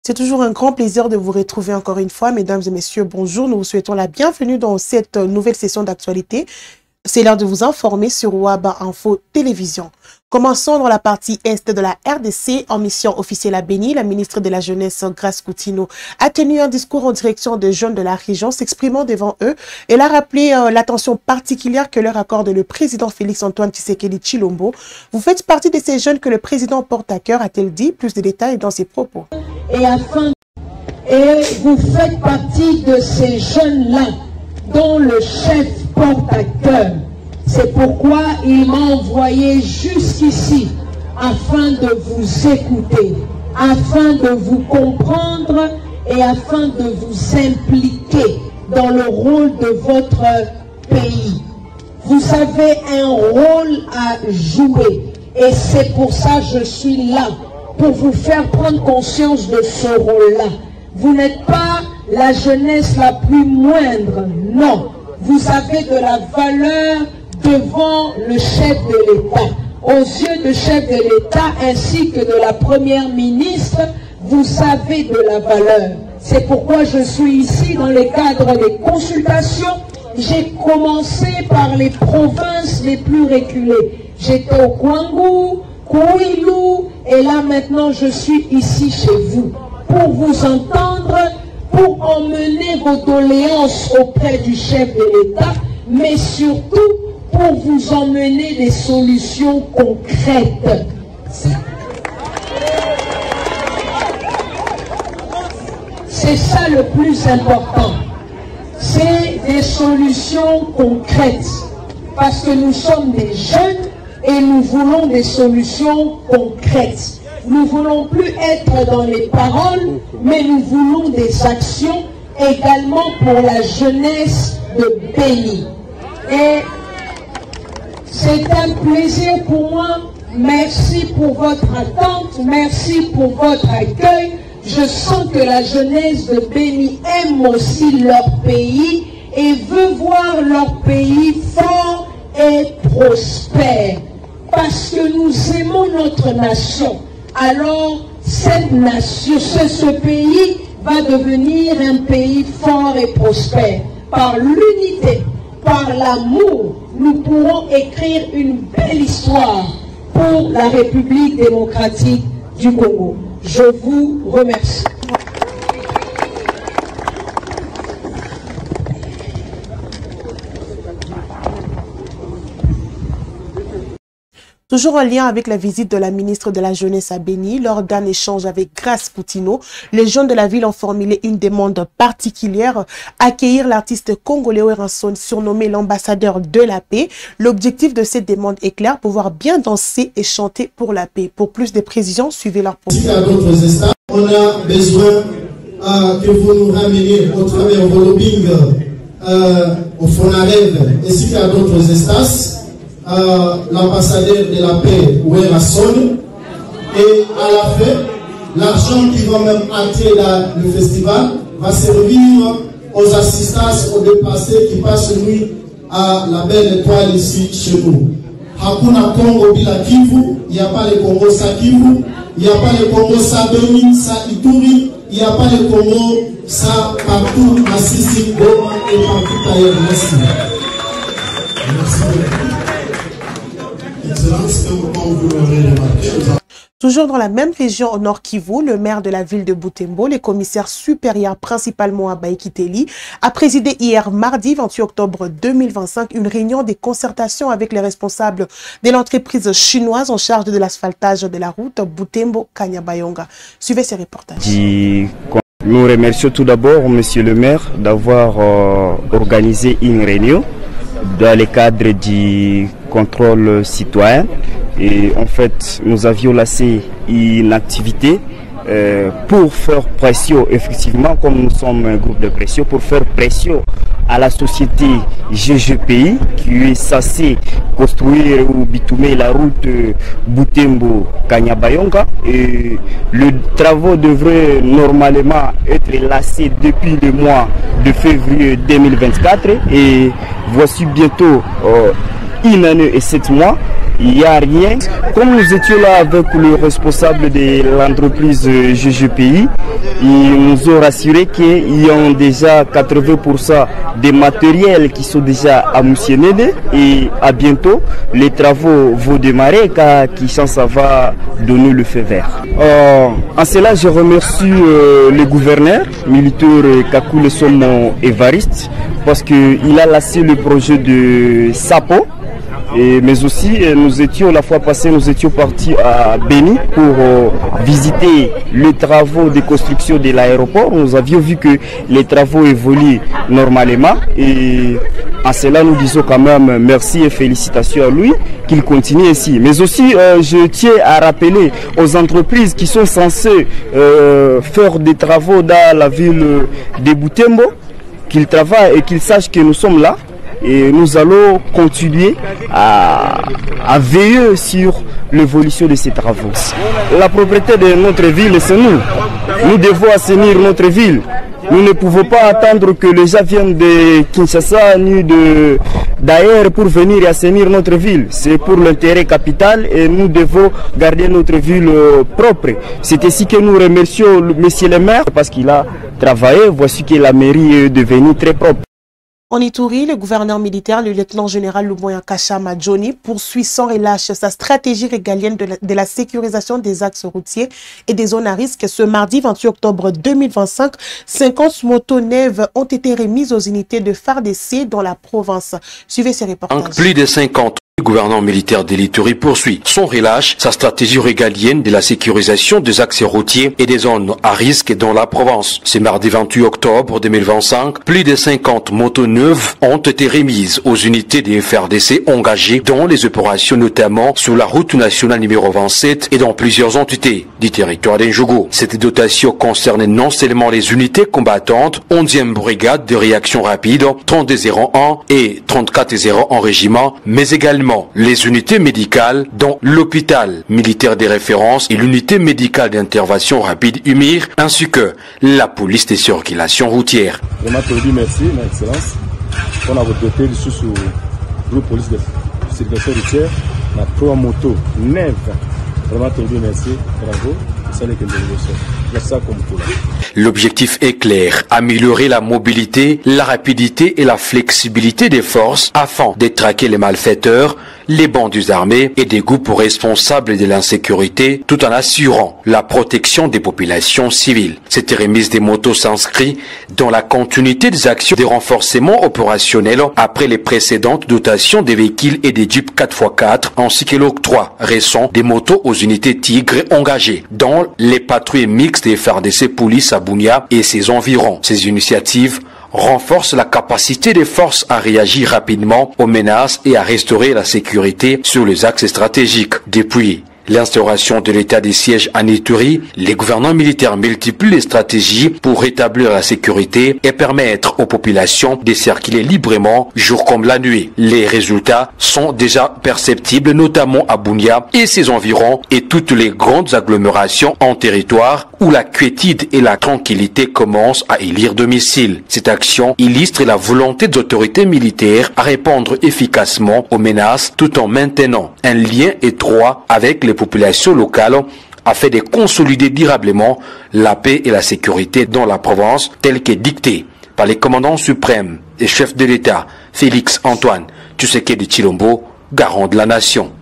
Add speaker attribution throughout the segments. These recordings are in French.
Speaker 1: C'est toujours un grand plaisir de vous retrouver encore une fois, mesdames et messieurs. Bonjour, nous vous souhaitons la bienvenue dans cette nouvelle session d'actualité. C'est l'heure de vous informer sur Waba Info Télévision. Commençons dans la partie est de la RDC. En mission officielle à Béni, la ministre de la Jeunesse, Grace Coutinho, a tenu un discours en direction des jeunes de la région, s'exprimant devant eux. Elle a rappelé l'attention particulière que leur accorde le président Félix-Antoine Tshisekedi Tshilombo. Vous faites partie de ces jeunes que le président porte à cœur, a-t-elle dit. Plus de détails dans ses propos.
Speaker 2: Et vous faites partie de ces jeunes-là dont le chef porte à cœur. C'est pourquoi il m'a envoyé jusqu'ici afin de vous écouter, afin de vous comprendre et afin de vous impliquer dans le rôle de votre pays. Vous avez un rôle à jouer et c'est pour ça que je suis là, pour vous faire prendre conscience de ce rôle-là. Vous n'êtes pas la jeunesse la plus moindre, non. Vous avez de la valeur devant le chef de l'État. Aux yeux du chef de l'État ainsi que de la première ministre, vous avez de la valeur. C'est pourquoi je suis ici dans le cadre des consultations. J'ai commencé par les provinces les plus reculées. J'étais au Kwangu, Kouilou, et là maintenant je suis ici chez vous pour vous entendre, pour emmener vos doléances auprès du chef de l'État, mais surtout pour vous emmener des solutions concrètes. C'est ça le plus important. C'est des solutions concrètes. Parce que nous sommes des jeunes et nous voulons des solutions concrètes. Nous ne voulons plus être dans les paroles, mais nous voulons des actions également pour la jeunesse de Béni. Et c'est un plaisir pour moi. Merci pour votre attente, merci pour votre accueil. Je sens que la jeunesse de Béni aime aussi leur pays et veut voir leur pays fort et prospère. Parce que nous aimons notre nation. Alors, cette nation, ce pays va devenir un pays fort et prospère. Par l'unité, par l'amour, nous pourrons écrire une belle histoire pour la République démocratique du Congo. Je vous remercie.
Speaker 1: Toujours en lien avec la visite de la ministre de la Jeunesse à Béni, lors d'un échange avec Grace Coutinho, les jeunes de la ville ont formulé une demande particulière, accueillir l'artiste congolais Weranson, surnommé l'ambassadeur de la paix. L'objectif de cette demande est clair, pouvoir bien danser et chanter pour la paix. Pour plus de précisions, suivez leur propos.
Speaker 3: On a besoin que vous nous rameniez au travers vos lobbying au Fonarev ainsi qu'à d'autres espaces. L'ambassadeur de la paix Weranson, et à la fin l'argent qui va même entrer dans le festival va servir aux assistances aux déplacés qui passent nuit à la belle étoile ici chez nous. Hakuna Congo bila Kivu, il n'y a pas le Congo sa Kivu, il n'y a pas le Congo sa Beni, sa Ituri, il n'y a pas le Congo sa partout à Sissi, Goma et partout ailleurs. Merci. Merci beaucoup.
Speaker 1: Toujours dans la même région au Nord Kivu, le maire de la ville de Butembo, le commissaire supérieur principalement à Baïkiteli, a présidé hier mardi 28 octobre 2025 une réunion de concertation avec les responsables de l'entreprise chinoise en charge de l'asphaltage de la route Butembo-Kanyabayonga. Suivez ces reportages.
Speaker 4: Nous remercions tout d'abord monsieur le maire d'avoir organisé une réunion dans le cadre du contrôle citoyen. Et en fait, nous avions lancé une activité pour faire pression, effectivement, comme nous sommes un groupe de pression, pour faire pression à la société GGPI qui est censée construire ou bitumer la route Butembo-Kanyabayonga. Et le travaux devrait normalement être lancé depuis le mois de février 2024 et voici bientôt une année et 7 mois il n'y a rien. Comme nous étions là avec le responsable de l'entreprise GGPI, ils nous ont rassuré qu'il y a déjà 80% des matériels qui sont déjà amoutionnés et à bientôt les travaux vont démarrer car Kinshasa va donner le feu vert. En cela, je remercie le gouverneur militaire Kakule Somo Evariste parce qu'il a lancé le projet de Sapo. Mais aussi, nous étions la fois passée, nous étions partis à Béni pour visiter les travaux de construction de l'aéroport. Nous avions vu que les travaux évoluent normalement et en cela nous disons quand même merci et félicitations à lui qu'il continue ainsi. Mais aussi, je tiens à rappeler aux entreprises qui sont censées faire des travaux dans la ville de Butembo qu'ils travaillent et qu'ils sachent que nous sommes là. Et nous allons continuer à veiller sur l'évolution de ces travaux. La propriété de notre ville, c'est nous. Nous devons assainir notre ville. Nous ne pouvons pas attendre que les gens viennent de Kinshasa ni d'ailleurs pour venir assainir notre ville. C'est pour l'intérêt capital et nous devons garder notre ville propre. C'est ainsi que nous remercions monsieur le maire parce qu'il a travaillé. Voici que la mairie est devenue très propre.
Speaker 1: En Ituri, le gouverneur militaire, le lieutenant-général Luboya Kachama Johnny, poursuit sans relâche sa stratégie régalienne de la sécurisation des axes routiers et des zones à risque. Ce mardi 28 octobre 2025, 50 motos neuves ont été remises aux unités de FARDC dans la province. Suivez ces reportages.
Speaker 5: Plus de 50. Le gouvernement militaire de l'Ituri poursuit sans relâche sa stratégie régalienne de la sécurisation des axes routiers et des zones à risque dans la province. Ce mardi 28 octobre 2025, plus de 50 motos neuves ont été remises aux unités des FARDC engagées dans les opérations notamment sur la route nationale numéro 27 et dans plusieurs entités du territoire d'Njougou. Cette dotation concerne non seulement les unités combattantes 11e brigade de réaction rapide, 3201 et 3401 régiment, mais également les unités médicales dont l'hôpital militaire de référence et l'unité médicale d'intervention rapide UMIR, ainsi que la police des circulations routières.
Speaker 6: Vraiment, te dis merci, mon excellence. On a doté de sous le groupe police de circulation routière, la 3 motos neuves. Vraiment, te dis merci, bravo.
Speaker 5: L'objectif est clair, améliorer la mobilité, la rapidité et la flexibilité des forces afin de traquer les malfaiteurs, les bandits armés et des groupes responsables de l'insécurité tout en assurant la protection des populations civiles. Cette remise des motos s'inscrit dans la continuité des actions de renforcement opérationnel après les précédentes dotations des véhicules et des jeeps 4x4 ainsi que l'octroi récent des motos aux unités Tigre engagées dans les patrouilles mixtes des FARDC police à Bunia et ses environs. Ces initiatives renforcent la capacité des forces à réagir rapidement aux menaces et à restaurer la sécurité sur les axes stratégiques. Depuis l'instauration de l'état de siège en Ituri, les gouvernements militaires multiplient les stratégies pour rétablir la sécurité et permettre aux populations de circuler librement jour comme la nuit. Les résultats sont déjà perceptibles, notamment à Bunia et ses environs et toutes les grandes agglomérations en territoire où la quiétude et la tranquillité commencent à élire domicile. Cette action illustre la volonté des autorités militaires à répondre efficacement aux menaces tout en maintenant un lien étroit avec les populations locales afin de consolider durablement la paix et la sécurité dans la province telle qu'est dictée par les commandants suprêmes et chefs de l'État Félix Antoine Tshisekedi Tshilombo, garant de la nation.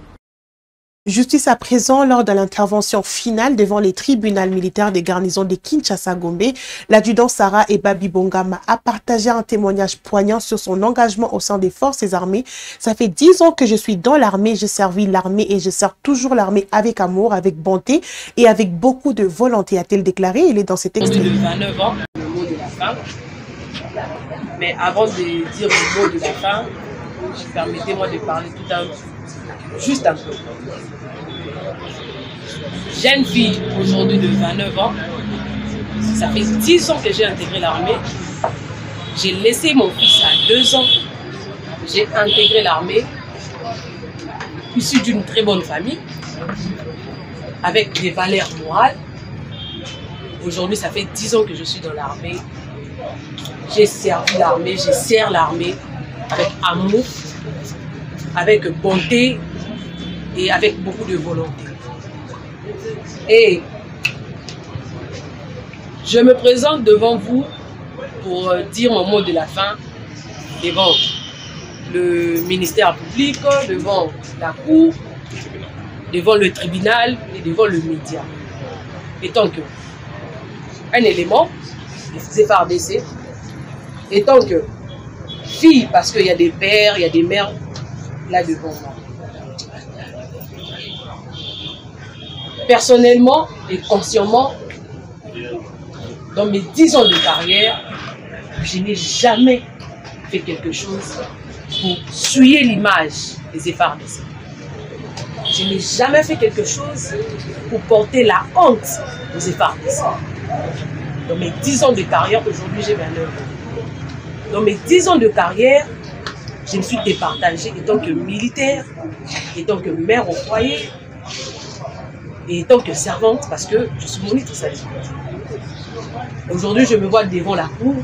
Speaker 1: Justice à présent, lors de l'intervention finale devant les tribunaux militaires des garnisons de Kinshasa-Gombe, l'adjudant Sarah Ebabi Bongama a partagé un témoignage poignant sur son engagement au sein des forces armées. Ça fait 10 ans que je suis dans l'armée, j'ai servi l'armée et je sers toujours l'armée avec amour, avec bonté et avec beaucoup de volonté, a-t-elle déclaré. Il est dans cet extrait.
Speaker 7: De 29 ans, le mot de la fin. Mais avant de dire le mot de la fin, permettez-moi de parler juste un peu. Jeune fille aujourd'hui de 29 ans, ça fait 10 ans que j'ai intégré l'armée. J'ai laissé mon fils à 2 ans. J'ai intégré l'armée, issu d'une très bonne famille, avec des valeurs morales. Aujourd'hui, ça fait 10 ans que je suis dans l'armée. J'ai servi l'armée, je sers l'armée avec amour, avec bonté et avec beaucoup de volonté. Et je me présente devant vous pour dire mon mot de la fin devant le ministère public, devant la cour, devant le tribunal et devant le média. Étant que un élément des FARDC, étant que fille, parce qu'il y a des pères, il y a des mères là devant moi. Personnellement et consciemment, dans mes 10 ans de carrière, je n'ai jamais fait quelque chose pour souiller l'image des FARDC. Je n'ai jamais fait quelque chose pour porter la honte aux FARDC. Dans mes 10 ans de carrière, aujourd'hui j'ai 29 ans. Dans mes 10 ans de carrière, je me suis départagée étant que militaire, étant que mère au foyer, et étant que servante, parce que je suis monitrice salique. Aujourd'hui, je me vois devant la cour,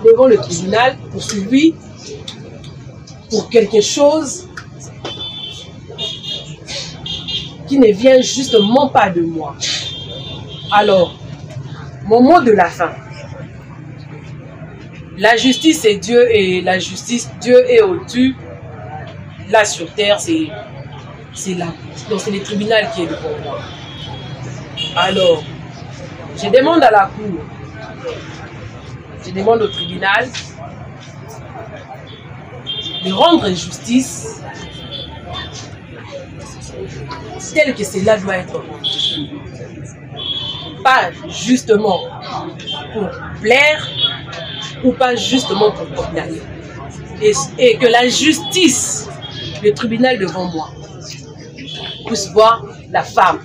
Speaker 7: devant le tribunal, poursuivi pour quelque chose qui ne vient justement pas de moi. Alors, mon mot de la fin. La justice c'est Dieu et la justice, Dieu est au-dessus. Là sur terre, c'est là. Donc c'est le tribunal qui est devant moi. Alors, je demande à la cour, je demande au tribunal de rendre justice tel que cela doit être rendu. Pas justement pour plaire ou pas justement pour condamner. Et que la justice, le tribunal devant moi, puisse voir la femme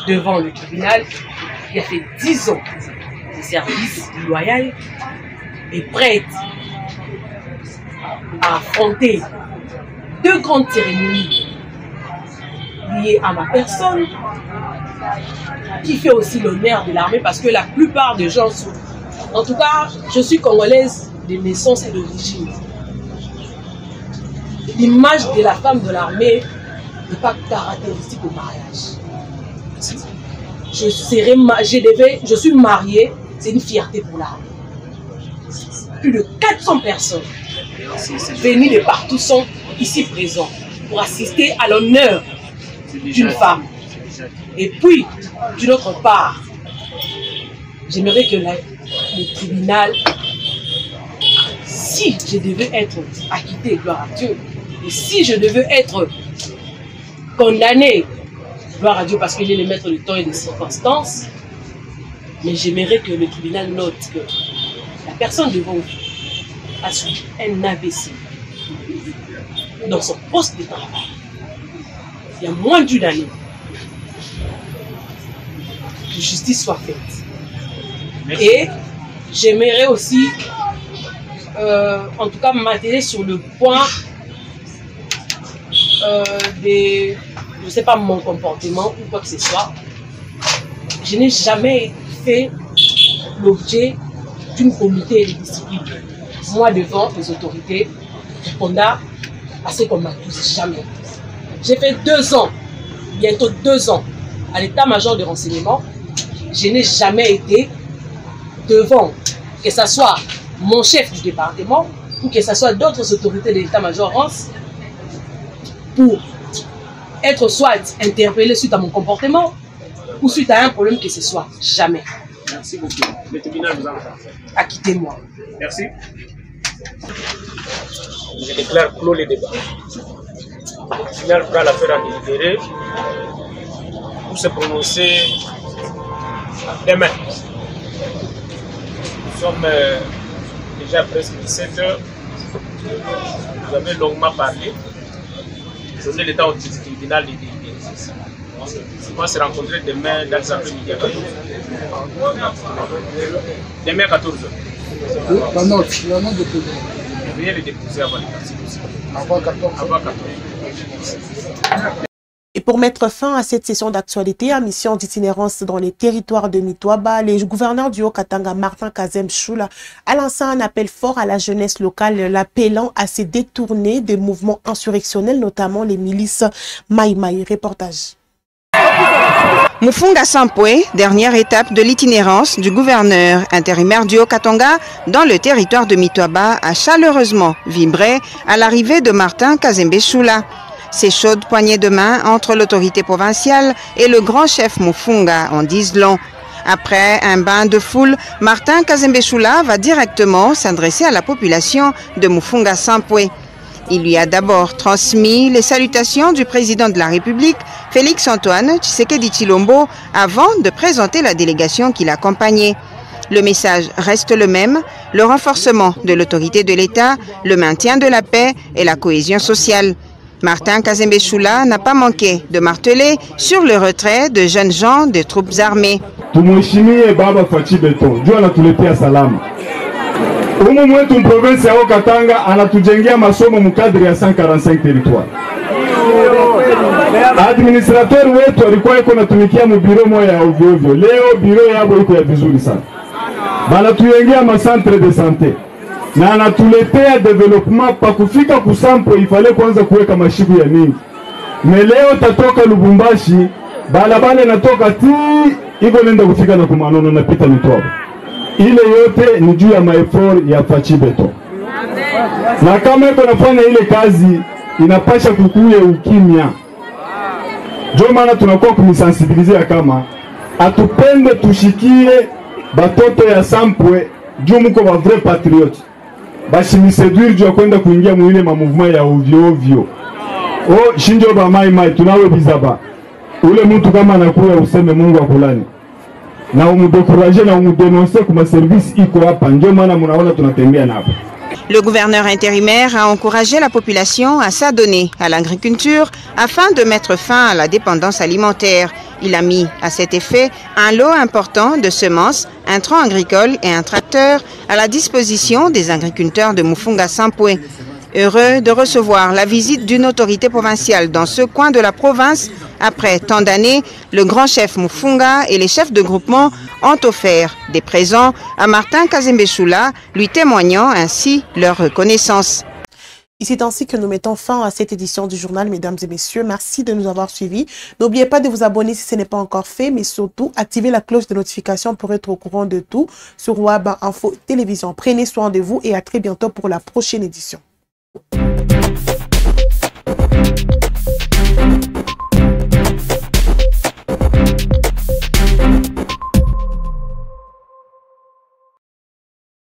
Speaker 7: devant le tribunal qui a fait 10 ans de service loyal et prête à affronter 2 grandes cérémonies liées à ma personne, qui fait aussi l'honneur de l'armée parce que la plupart des gens sont... En tout cas, je suis congolaise de naissance et d'origine. L'image de la femme de l'armée n'est pas caractéristique au mariage. Je suis mariée, c'est une fierté pour l'armée. Plus de 400 personnes venues de partout sont ici présentes pour assister à l'honneur d'une femme. Et puis, d'une autre part, j'aimerais que le tribunal, si je devais être acquitté, gloire à Dieu, et si je devais être condamné, gloire à Dieu, parce qu'il est le maître du temps et des circonstances, mais j'aimerais que le tribunal note que la personne devant vous a subi un AVC dans son poste de travail. Il y a moins d'une année. Que justice soit faite. Merci. Et j'aimerais aussi, en tout cas, m'atteler sur le point je ne sais pas, mon comportement ou quoi que ce soit. Je n'ai jamais fait l'objet d'une comité de discipline. Moi, devant les autorités, répondant à ce qu'on m'accuse, jamais. J'ai fait 2 ans, bientôt 2 ans, à l'état-major de renseignement. Je n'ai jamais été devant, que ce soit mon chef du département ou que ce soit d'autres autorités de l'état-major Rance, pour être soit interpellé suite à mon comportement ou suite à un problème que ce soit. Jamais.
Speaker 8: Merci beaucoup. Le tribunal vous a
Speaker 7: acquittez-moi.
Speaker 8: Merci. Je déclare clos les débats. Le tribunal fera l'affaire à délibérer pour se prononcer demain. Nous sommes déjà presque 17 h. Vous avez longuement parlé. Donner le temps au tribunal de délibérer. On va se rencontrer demain dans les après-midi à 14 h. Demain à 14 h.
Speaker 9: La note de tribunal.
Speaker 8: Veuillez le déposer avant les 14 h.
Speaker 9: Avant 14 h.
Speaker 8: Avant 14 h.
Speaker 1: Pour mettre fin à cette session d'actualité, en mission d'itinérance dans les territoires de Mitwaba, le gouverneur du Haut-Katanga, Martin Kazembe Choula, a lancé un appel fort à la jeunesse locale, l'appelant à se détourner des mouvements insurrectionnels, notamment les milices Mai Mai. Reportage.
Speaker 9: Mufunga Sampwe, dernière étape de l'itinérance du gouverneur intérimaire du Haut-Katanga dans le territoire de Mitwaba, a chaleureusement vibré à l'arrivée de Martin Kazembe Choula. Ces chaudes poignées de main entre l'autorité provinciale et le grand chef Mufunga en disent long. Après un bain de foule, Martin Kazembe Choula va directement s'adresser à la population de Mufunga Sampwe. Il lui a d'abord transmis les salutations du président de la République, Félix Antoine Tshisekedi Tshilombo, avant de présenter la délégation qui l'accompagnait. Le message reste le même, le renforcement de l'autorité de l'État, le maintien de la paix et la cohésion sociale. Martin Kazembe Choula n'a pas manqué de marteler sur le retrait de jeunes gens des troupes armées.
Speaker 6: Tumheshimie Baba Fachi Beton, juu anatuletea salama. Umu mwetu province ya Haut-Katanga anatujengea masomo mukadri ya 145 territoire. Administrateur wetu alikuwa yuko natumikia mubiro moya ya ovyo ovyo. Leo biro yabo yuko ya vizuri sana. Banatujengea ma centre de santé. Na anatuletea development pa kufika kusampo ifale kwanza kuweka mashigu ya mingi. Leo tatoka Lubumbashi, balabala natoka ti iko nenda kufika na Kumanono na pita Mitwaba. Ile yote ni juu ya maefort ya Fachi Beton. Na kama iko nafanya ile kazi inapasha kukuye ukimya. Ndio maana tunakuwa kumisensibiliser kama atupende tushikie batoto ya Sampwe juu mko wa vrai patriote. Bashimiseduire juu kwenda kuingia mwile ma mouvement ya ovyo ovyo. Shinjo ba Mai Mai tunawe bizaba. Ule mtu kama anakuwa useme Mungu akulani. Na umudekuraje na umudenonse kuma service iko hapa. Ndio maana mnaona tunatembea napo.
Speaker 9: Le gouverneur intérimaire a encouragé la population à s'adonner à l'agriculture afin de mettre fin à la dépendance alimentaire. Il a mis à cet effet un lot important de semences, intrants agricoles et un tracteur à la disposition des agriculteurs de Mufunga Sampwe. Heureux de recevoir la visite d'une autorité provinciale dans ce coin de la province, après tant d'années, le grand chef Mufunga et les chefs de groupement ont offert des présents à Martin Kazembe Choula, lui témoignant ainsi leur reconnaissance.
Speaker 1: Et c'est ainsi que nous mettons fin à cette édition du journal, mesdames et messieurs. Merci de nous avoir suivis. N'oubliez pas de vous abonner si ce n'est pas encore fait, mais surtout, activez la cloche de notification pour être au courant de tout sur Waba Info Télévision. Prenez soin de vous et à très bientôt pour la prochaine édition.